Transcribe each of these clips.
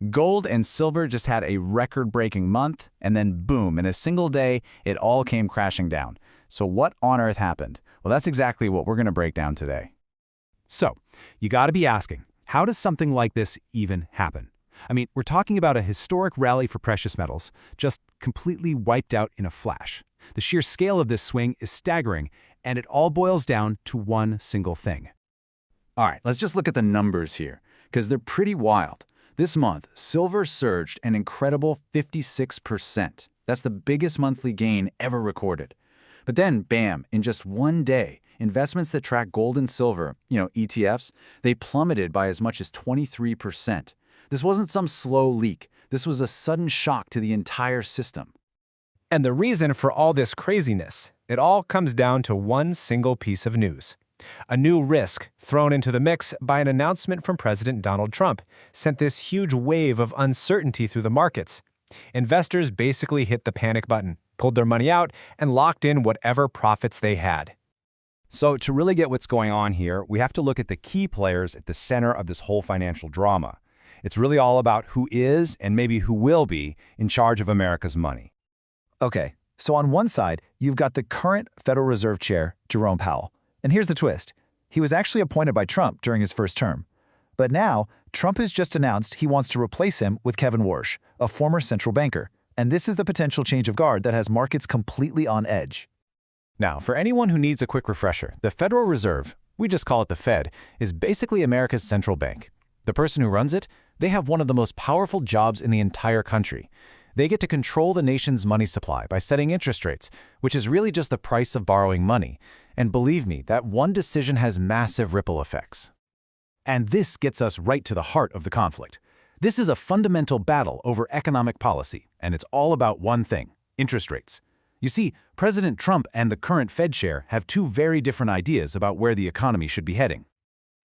Gold and silver just had a record-breaking month, and then boom, in a single day, it all came crashing down. So what on earth happened? Well, that's exactly what we're going to break down today. So, you got to be asking, how does something like this even happen? I mean, we're talking about a historic rally for precious metals, just completely wiped out in a flash. The sheer scale of this swing is staggering, and it all boils down to one single thing. All right, let's just look at the numbers here, because they're pretty wild. This month, silver surged an incredible 56%. That's the biggest monthly gain ever recorded. But then, bam, in just one day, investments that track gold and silver, ETFs, they plummeted by as much as 23%. This wasn't some slow leak. This was a sudden shock to the entire system. And the reason for all this craziness, it all comes down to one single piece of news. A new risk thrown into the mix by an announcement from President Donald Trump sent this huge wave of uncertainty through the markets. Investors basically hit the panic button, pulled their money out, and locked in whatever profits they had. So to really get what's going on here, we have to look at the key players at the center of this whole financial drama. It's really all about who is and maybe who will be in charge of America's money. Okay, so on one side, you've got the current Federal Reserve Chair, Jerome Powell. And here's the twist. He was actually appointed by Trump during his first term. But now, Trump has just announced he wants to replace him with Kevin Walsh, a former central banker. And this is the potential change of guard that has markets completely on edge. Now, for anyone who needs a quick refresher, the Federal Reserve, we just call it the Fed, is basically America's central bank. The person who runs it, they have one of the most powerful jobs in the entire country. They get to control the nation's money supply by setting interest rates, which is really just the price of borrowing money. And believe me, that one decision has massive ripple effects. And this gets us right to the heart of the conflict. This is a fundamental battle over economic policy, and it's all about one thing: interest rates. You see, President Trump and the current Fed chair have two very different ideas about where the economy should be heading.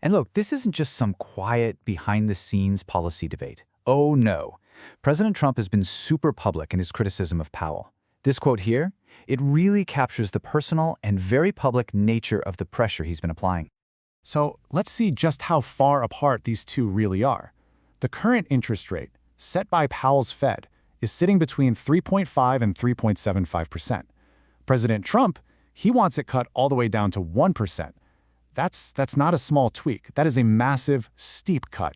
And look, this isn't just some quiet, behind-the-scenes policy debate. Oh no. President Trump has been super public in his criticism of Powell. This quote here, it really captures the personal and very public nature of the pressure he's been applying. So let's see just how far apart these two really are. The current interest rate, set by Powell's Fed, is sitting between 3.5 and 3.75%. President Trump, he wants it cut all the way down to 1%. That's not a small tweak. That is a massive, steep cut.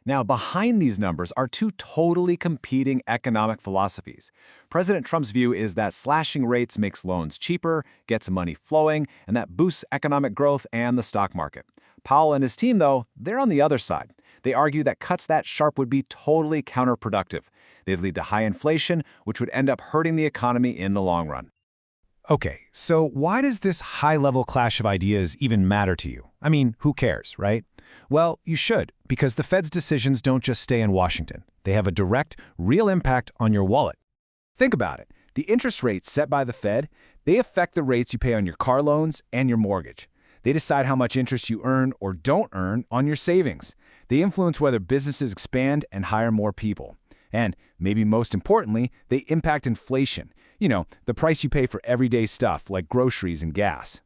Now, behind these numbers are two totally competing economic philosophies. President Trump's view is that slashing rates makes loans cheaper, gets money flowing, and that boosts economic growth and the stock market. Powell and his team, though, they're on the other side. They argue that cuts that sharp would be totally counterproductive. They'd lead to high inflation, which would end up hurting the economy in the long run. Okay, so why does this high-level clash of ideas even matter to you? I mean, who cares, right? Well, you should, because the Fed's decisions don't just stay in Washington. They have a direct, real impact on your wallet. Think about it. The interest rates set by the Fed, they affect the rates you pay on your car loans and your mortgage. They decide how much interest you earn or don't earn on your savings. They influence whether businesses expand and hire more people. And, maybe most importantly, they impact inflation. The price you pay for everyday stuff like groceries and gas.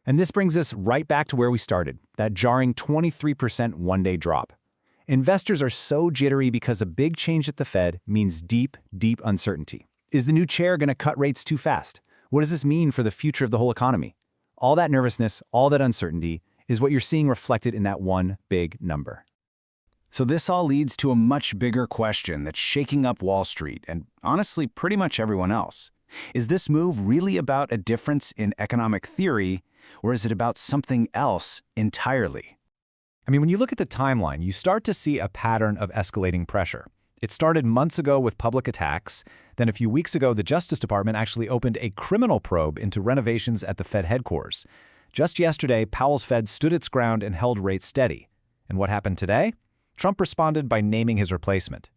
And this brings us right back to where we started, that jarring 23% one-day drop. Investors are so jittery because a big change at the Fed means deep, deep uncertainty. Is the new chair going to cut rates too fast? What does this mean for the future of the whole economy? All that nervousness, all that uncertainty is what you're seeing reflected in that one big number. So this all leads to a much bigger question that's shaking up Wall Street and, honestly, pretty much everyone else. Is this move really about a difference in economic theory, or is it about something else entirely? I mean, when you look at the timeline, you start to see a pattern of escalating pressure. It started months ago with public attacks. Then a few weeks ago, the Justice Department actually opened a criminal probe into renovations at the Fed headquarters. Just yesterday, Powell's Fed stood its ground and held rates steady. And what happened today? Trump responded by naming his replacement.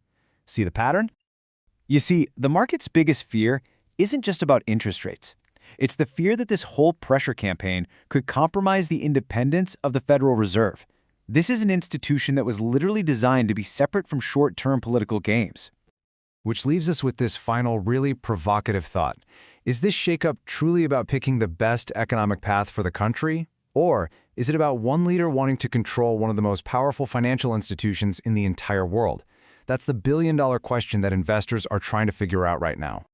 See the pattern? You see, the market's biggest fear isn't just about interest rates. It's the fear that this whole pressure campaign could compromise the independence of the Federal Reserve. This is an institution that was literally designed to be separate from short-term political games. Which leaves us with this final, really provocative thought. Is this shakeup truly about picking the best economic path for the country? Or is it about one leader wanting to control one of the most powerful financial institutions in the entire world? That's the billion-dollar question that investors are trying to figure out right now.